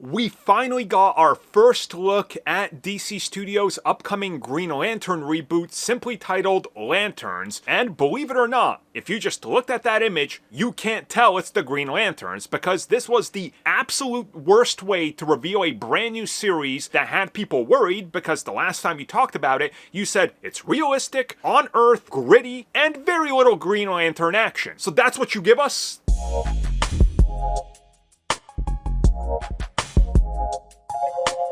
We finally got our first look at DC Studios' upcoming Green Lantern reboot, simply titled Lanterns, and believe it or not, if you just looked at that image, you can't tell it's the Green Lanterns, because this was the absolute worst way to reveal a brand new series that had people worried, because the last time you talked about it, you said it's realistic, on Earth, gritty, and very little Green Lantern action. So that's what you give us?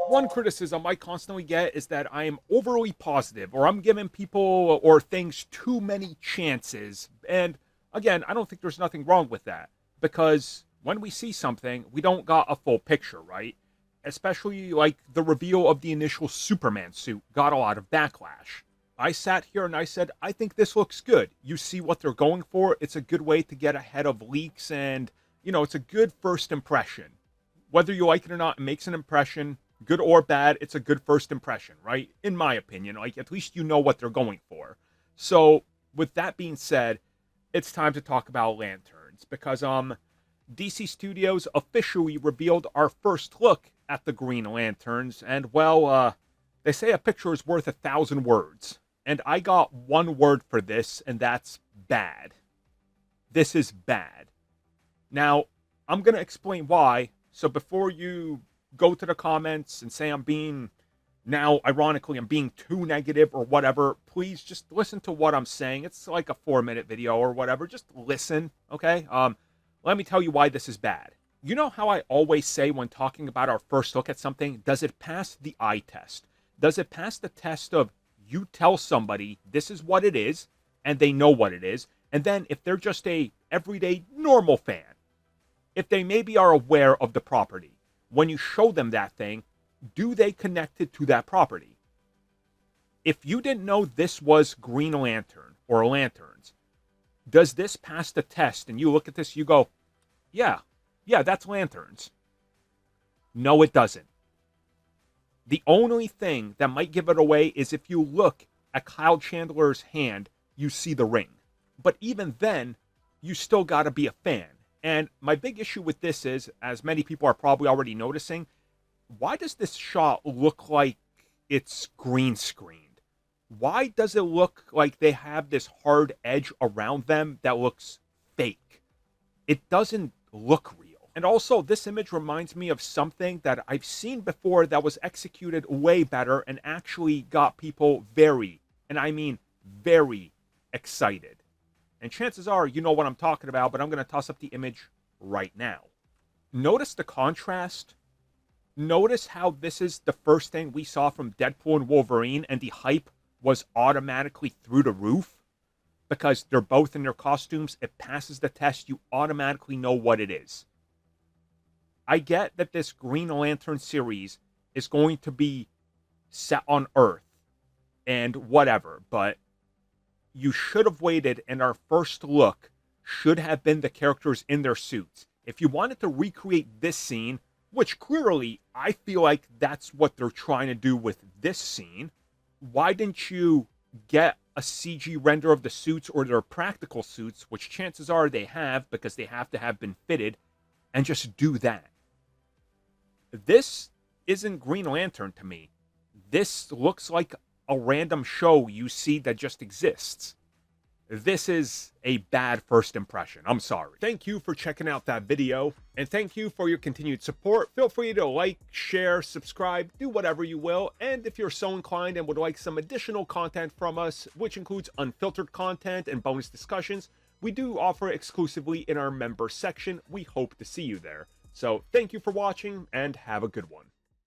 One criticism I constantly get is that I am overly positive, or I'm giving people or things too many chances. And again, I don't think there's nothing wrong with that, because when we see something, we don't got a full picture, right? Especially like the reveal of the initial Superman suit got a lot of backlash. I sat here and I said, I think this looks good. You see what they're going for. It's a good way to get ahead of leaks, and it's a good first impression. Whether you like it or not, it makes an impression. Good or bad, it's a good first impression, right? In my opinion, like, at least you know what they're going for. So with that being said, it's time to talk about Lanterns, because DC Studios officially revealed our first look at the Green Lanterns, and well, they say a picture is worth 1,000 words, and I got one word for this, and that's bad. This is bad. Now, I'm going to explain why, so before you go to the comments and say I'm being, now ironically I'm being too negative or whatever, please just listen to what I'm saying. It's like a 4-minute video or whatever. Just listen, okay? Let me tell you why this is bad. You know how I always say when talking about our first look at something, does it pass the eye test? Does it pass the test of you tell somebody this is what it is and they know what it is, and then if they're just a everyday normal fan, if they maybe are aware of the property, when you show them that thing, do they connect it to that property? If you didn't know this was Green Lantern or Lanterns, does this pass the test? And you look at this, you go, yeah, that's Lanterns. No, it doesn't. The only thing that might give it away is if you look at Kyle Chandler's hand, you see the ring. But even then, you still got to be a fan. And my big issue with this is, as many people are probably already noticing, why does this shot look like it's green screened? Why does it look like they have this hard edge around them that looks fake? It doesn't look real. And also, this image reminds me of something that I've seen before that was executed way better and actually got people very, and I mean very, excited. And chances are you know what I'm talking about, but I'm going to toss up the image right now. Notice the contrast. Notice how this is the first thing we saw from Deadpool and Wolverine, and the hype was automatically through the roof because they're both in their costumes. It passes the test. You automatically know what it is. I get that this Green Lantern series is going to be set on Earth and whatever, but you should have waited, and our first look should have been the characters in their suits. If you wanted to recreate this scene, which clearly I feel like that's what they're trying to do with this scene, why didn't you get a CG render of the suits or their practical suits, which chances are they have because they have to have been fitted, and just do that? This isn't Green Lantern to me. This looks like a random show you see that just exists. This is a bad first impression. I'm sorry. Thank you for checking out that video, and thank you for your continued support. Feel free to like, share, subscribe, do whatever you will, and if you're so inclined and would like some additional content from us, which includes unfiltered content and bonus discussions, we do offer exclusively in our member section. We hope to see you there. So thank you for watching, and have a good one.